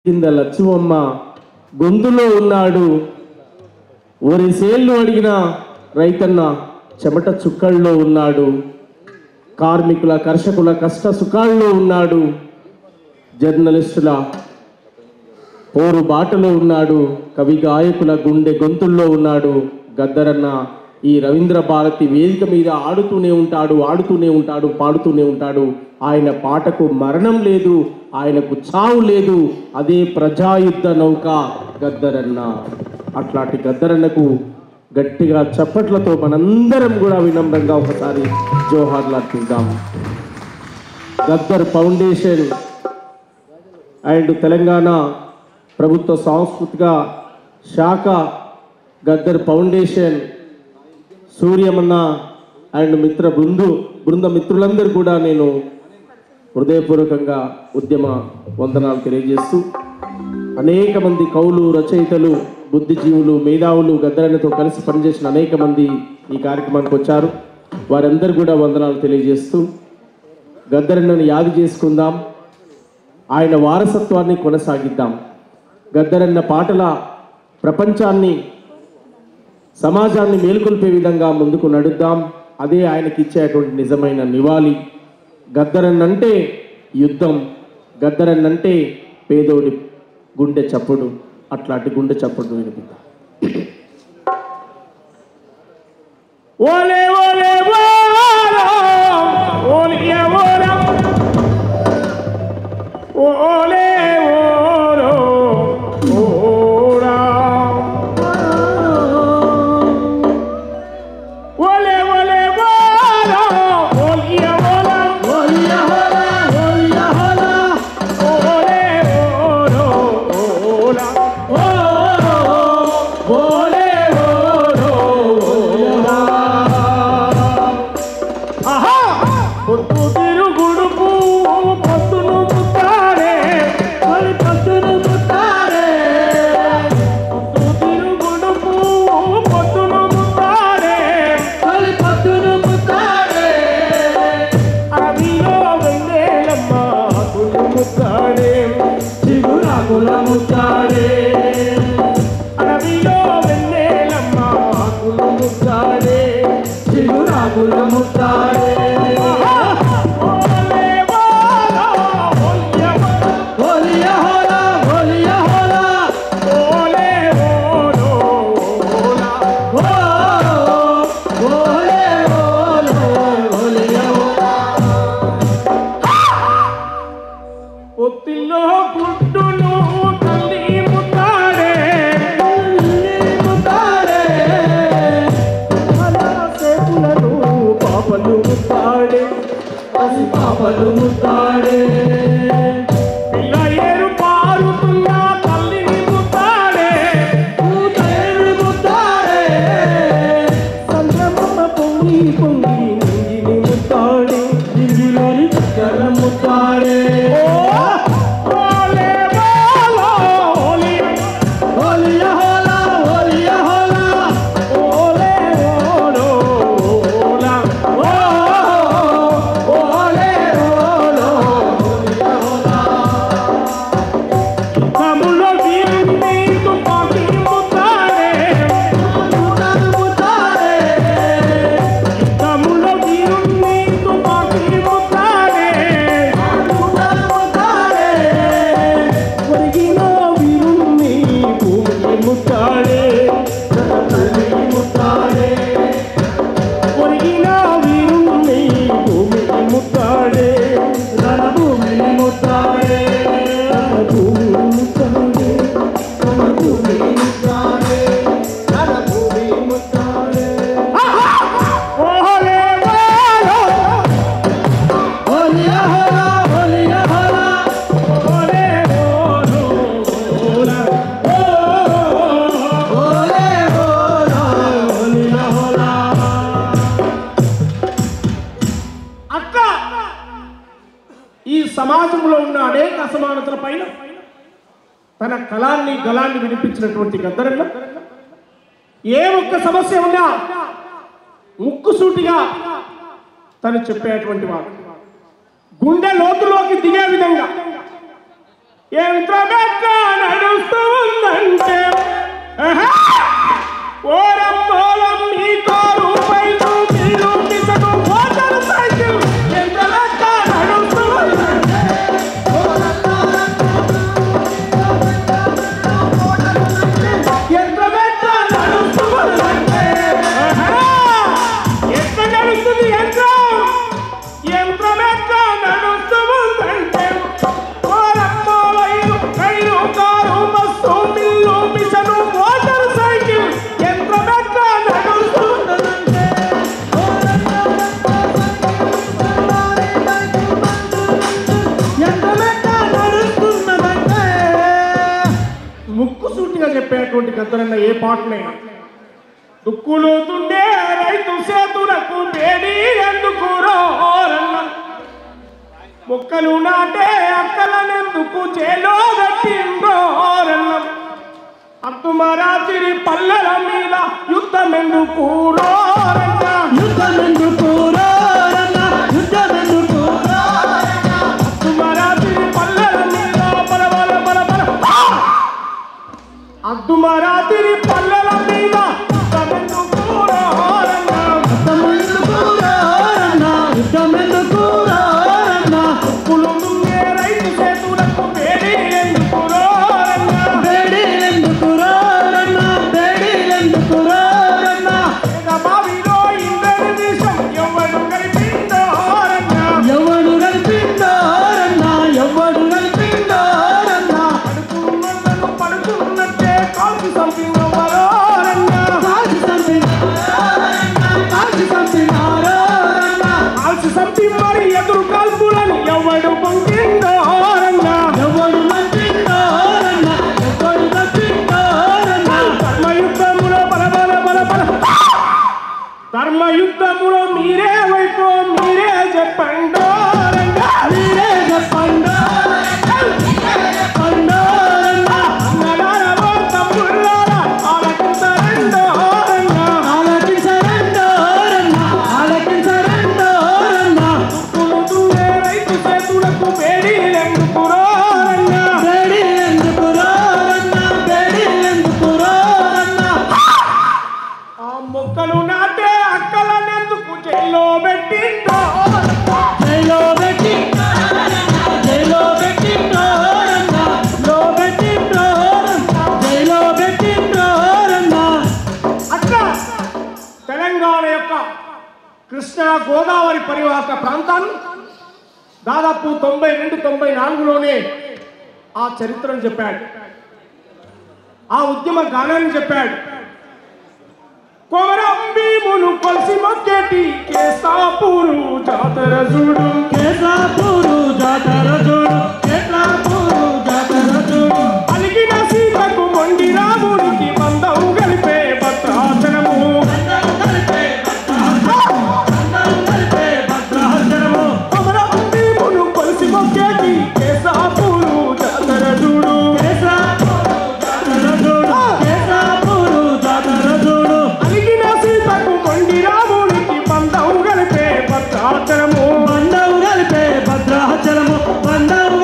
కింద లక్ష్మమ్మ గొంతులో ఉన్నాడు. ఒరిసేళ్ళు అడిగిన రైతన్న చెమట చుక్కల్లో ఉన్నాడు. కార్మికుల కర్షకుల కష్ట సుఖాల్లో ఉన్నాడు. జర్నలిస్టుల పోరు బాటలో ఉన్నాడు. కవి గాయకుల గుండె గొంతుల్లో ఉన్నాడు. గద్దరన్న ఈ రవీంద్ర భారతి వేదిక మీద ఆడుతూనే ఉంటాడు, పాడుతూనే ఉంటాడు. ఆయన పాటకు మరణం లేదు, ఆయనకు చావు లేదు. అదే ప్రజాయుద్ధ నౌక గద్దరన్న. అట్లాంటి గద్దరన్నకు గట్టిగా చప్పట్లతో మనందరం కూడా వినమ్రంగా ఒకసారి జోహార్లు అర్పిద్దాం. గద్దర్ ఫౌండేషన్ అండ్ తెలంగాణ ప్రభుత్వ సాంస్కృతిక శాఖ, గద్దర్ ఫౌండేషన్, సూర్యమన్న అండ్ బృంద మిత్రులందరూ కూడా నేను హృదయపూర్వకంగా ఉద్యమ వందనాలు తెలియజేస్తూ, అనేక మంది కవులు, రచయితలు, బుద్ధిజీవులు, మేధావులు గద్దరన్నతో కలిసి పనిచేసిన అనేక మంది ఈ కార్యక్రమానికి వచ్చారు. వారందరూ కూడా వందనాలు తెలియజేస్తూ గద్దరన్నను యాది చేసుకుందాం, ఆయన వారసత్వాన్ని కొనసాగిద్దాం. గద్దరన్న పాటల ప్రపంచాన్ని, సమాజాన్ని మేలుకొల్పే విధంగా ముందుకు నడుద్దాం. అదే ఆయనకి ఇచ్చేటువంటి నిజమైన నివాళి. గద్దరన్నంటే యుద్ధం, గద్దరన్నంటే పేదోడి గుండె చప్పుడు. అట్లాంటి గుండె చప్పుడు వినిపిద్దాం. ఓలే ఓలే ఓలే సమాజంలో ఉన్న అనేక అసమానతల పైన తన గలాన్ని వినిపించినటువంటి గద్దరన్న ఏ ఒక్క సమస్య ఉన్నా ముక్కుసూటిగా తను చెప్పేటువంటి వాడు. గుండె లోతులోకి దిగే విధంగా యంత్రమెట్లా నడుస్తూ ఉందంటే ఓరమ్మోలం మీకో రూపాయలు మీరు మిసను మోటార్ సైకిల్ యంత్రమెట్లా నడుస్తూ ఉందంటే యంత్రమెట్లా నడుస్తూ ఉందంటే ఎట్లా నడుస్తుంది యంత్రమెట్లా నడుస్తూ ఉందంటే ముక్కుసూటిగా చెప్పేటువంటి గద్దరన్న ఏ పాటనైనా దుక్కులుతుండే రైతు సేతులకు వేడి ఎందుకు రోరన్న మొక్కలు నాటే అక్కలనెందుకు చేలో గట్టిండోరన్న అద్దుమరాత్రి పల్లెల మీద యుద్ధమెందుకు రోరన్న యుద్ధమెందుకు రోరన్న యుద్ధమెందుకు అద్దుమరాత్రి పల్లెల మీద బల బల బల బల అద్దుమరాత్రి పల్లెల మీద యుద్ధమెందుకు రోరన్న యుద్ధమెందుకు రోరన్న యుద్ధమెందుకు రోరన్న దుక్కులుతుండే రైతు సేతులకు వేడి ఎందుకు రోరన్న వేడి ఎందుకు రోరన్న వేడి ఎందుకు రోరన్న బావిలో ఇంద్రని దేశం ఎవడు కలిపిండోరన్న ఎవడు కలిపిండోరన్న ఎవడు కలిపిండోరన్న పడుకున్నట్టే కాల్చి చంపినవరోరన్న కాల్చి చంపి మరి ఎదురు కాల్పులను ఎవడు పంపిండోరన్న ఎవడు పంపిండోరన్న ఎవడు పంపిండోరన్న ధర్మయుద్ధములో బల బల బల బల ధర్మయుద్ధములో మీరే వైపు మీరే చెప్పండోరన్న మీరే చెప్పండోరన్న అన్నడారవో తమ్ముళ్ళారా ఆలకించరండోరన్న ఆలకించరండోరన్న ఆలకించరండోరన్న దుక్కులుతుండే రైతు సేతులకు వేడి ఎందుకు రోరన్న వేడి ఎందుకు రోరన్న వేడి ఎందుకు రోరన్న ఆ మొక్కలు నాటే అక్కలనెందుకు జైల్లో పెట్టిండోరన్న జైల్లో పెట్టిండోరన్న జైల్లో పెట్టిండోరన్న లో పెట్టిండోరన్న జైల్లో పెట్టిండోరన్న అట్లా తెలంగాణ యొక్క కృష్ణా గోదావరి పరివాహక ప్రాంతాన్ని దాదాపు 92-94లోనే ఆ చరిత్రను చెప్పాడు, ఆ ఉద్యమ గానాన్ని చెప్పాడు. కొమరంభీమును కొలిసి మొక్కేటి కేసాపూరు జాతర చూడు కేసాపూరు జాతర చూడు కేసాపూరు జాతర చూడు అలిగిన సీతకు మొండి రాముడికి బంధం కలిపే భద్రాచలము కొమరంభీమును కొలిసి మొక్కేటి కేసాపూరు జాతర చూడు కేసాపూరు జాతర చూడు కేసాపూరు జాతర చూడు అలిగిన సీతకు మొండి రాముడికి బంధం కలిపే భద్రాచలము బంధం కలిపే భద్రాచలము బంధం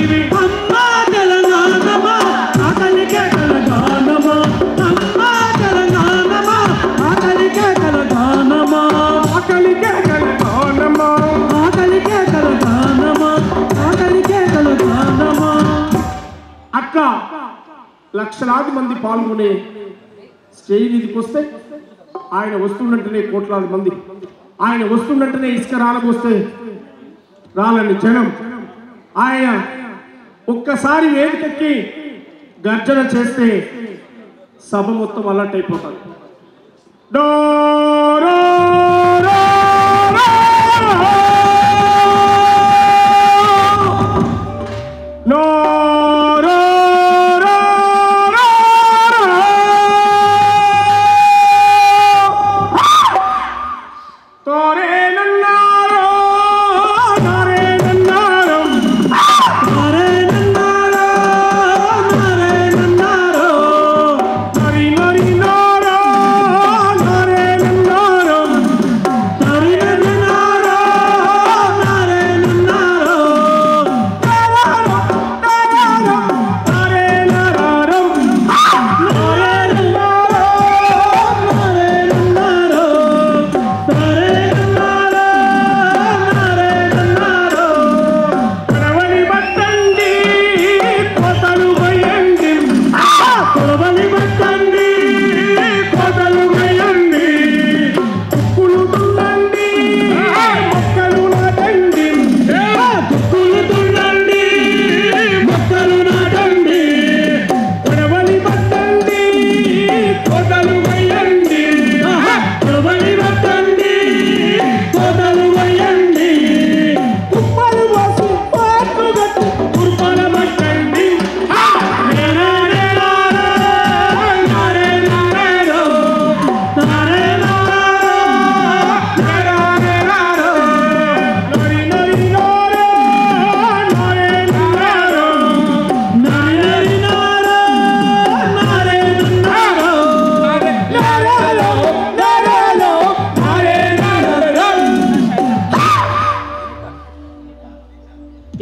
నీవి అమ్మా తెలంగాణమా ఆకలికే తెలంగాణమా అమ్మా తెలంగాణమా ఆకలికే తెలంగాణమా ఆకలికే తెలంగాణమా ఆకలికే తెలంగాణమా ఆకలికే తెలంగాణమా. అట్లా లక్షలాది మంది పాల్గొనే స్టేజ్ మీదకి వస్తే ఆయన వస్తున్నట్టునే కోట్లాది మంది, ఆయన వస్తున్నట్టునే ఇసుక రాలకొస్తే రాలని జనం, ఆయన ఒక్కసారి వేదికెక్కి గర్జన చేస్తే సభ మొత్తం అలర్ట్ అయిపోతారు.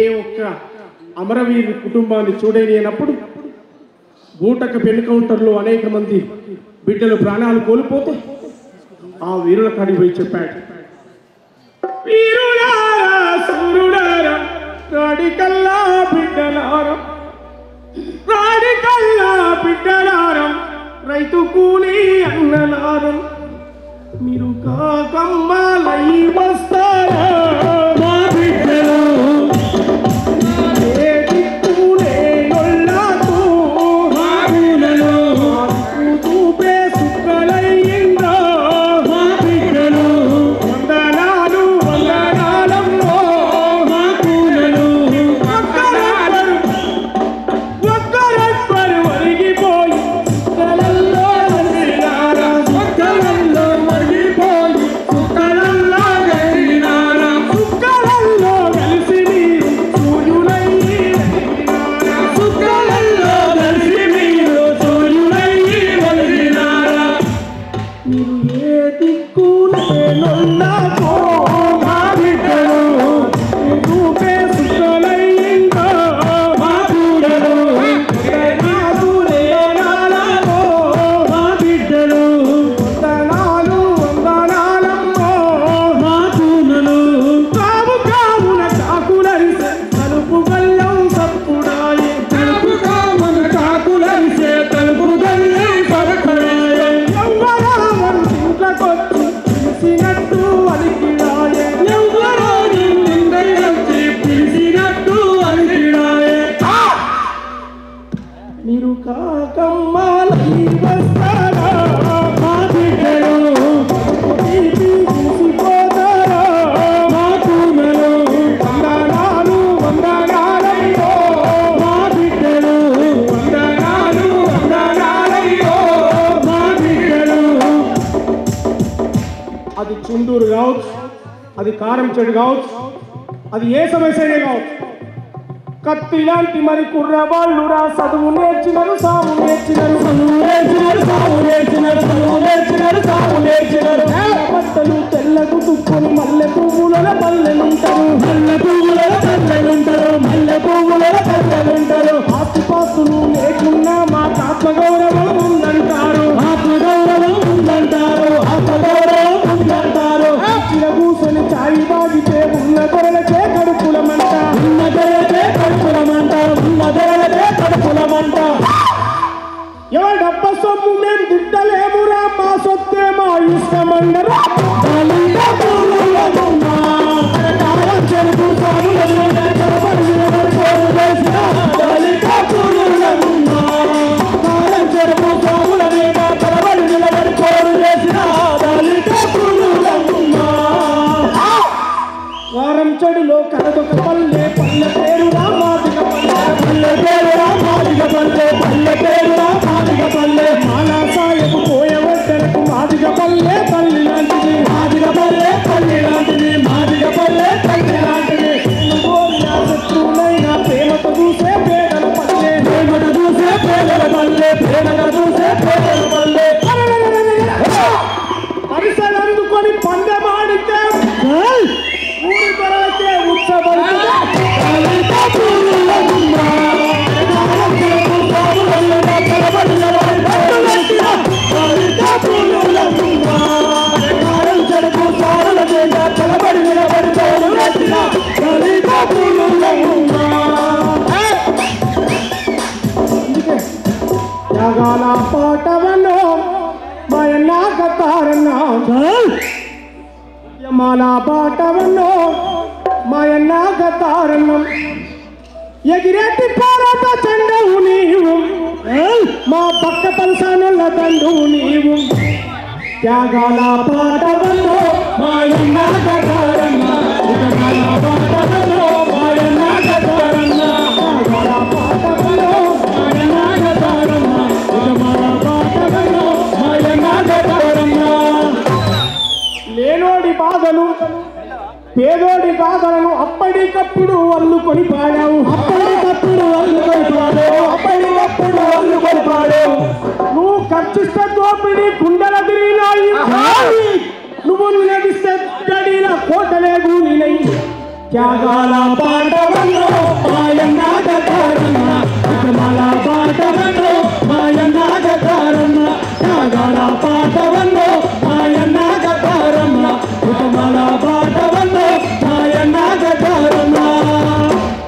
ఏ ఒక్క అమరవీరి కుటుంబాన్ని చూడలేనప్పుడు బూటక పెళ్లి కౌంటర్లో అనేక మంది బిడ్డలు ప్రాణాలు కోల్పోతే ఆ వీరుల కాడికి పోయి చెప్పాడు, వీరులారా సూరులారా రాడికల్లా బిడ్డలారా, రాడికల్లా బిడ్డలారా, రైతు కూలి అన్నలారా, మీరు కాకమ్మాలై వస్తారా మా బిడ్డలు అది చుండూరు కావచ్చు, అది కారం చెడు కావచ్చు, అది ఏ సమస్య అయినా కావచ్చు, కత్తి లాంటి మరి కుర్రవాళ్ళు రా చదువు నేర్చినారు సాము నేర్చినారు బట్టలు తెల్లకు తుక్కుని మల్లె పువ్వుల పల్లెలుంటారు ఆస్తిపాస్తులు లేకున్నా మాకు ఆత్మగౌరవం ఉందంటారు చిన్న కూసని చాయి తాగితే ఉన్న గొర్రెలకే కడుపులమంట ఎవరి డబ్బ సొమ్ము మేము తిట్టలేమురా మా సొత్తే మా ఇష్టమండరా వారం చెడులో కలదొక పల్లె పల్లె పేరురా మాదిగ పల్లె మాలా సాయకు పోయే వద్దరకు మాదిగ పల్లె తల్లి లాంటిది కోరిన శత్రువులైన ప్రేమతో చూసే పేదల పల్లె పరిసరందుకొని పందెమాడితే ఊరి కొరకే యాగాల పాటవనో మాయన్నాగతారన్నా యమాల పాటవనో మాయన్నాగతారన్నం ఎగిరెట్టి పోరాట చెండవు నీవు మా పక్క పలసానుల దండు నీవు త్యాగాల పాటవనో మాయన్నాగతారన్నా లేనోడి బాధలు పేదోడి బాధలను అప్పటికప్పుడు అల్లుకొని పాడావు నువ్వు ఖర్చిస్తే దోపిడి గుండెల తిరిగినాయి నువ్వు నిలదిస్తే గడిన కోటలేదు నీలై త్యాగాల పాటవన్నో మాయన్నాగతారన్నా త్యాగాల పాటవన్నో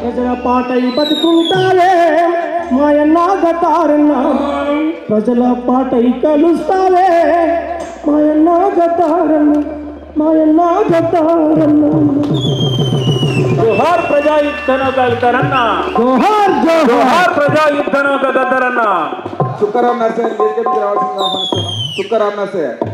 ప్రజల పాటై బతుకుంటావే మాయన్నాగతారన్నా ప్రజల పాటై కలుస్తావే మాయన్నాగతారన్నా జోహార్ ప్రజాయుద్ధనో గద్దరన్న జోహార్ ప్రజాయుద్ధనో గద్దరన్న తుకారాం నర్సయ్య వేదిక మీద రావాల్సిందిగా ఆహ్వానిస్తున్నాం. తుకారాం నర్సయ్య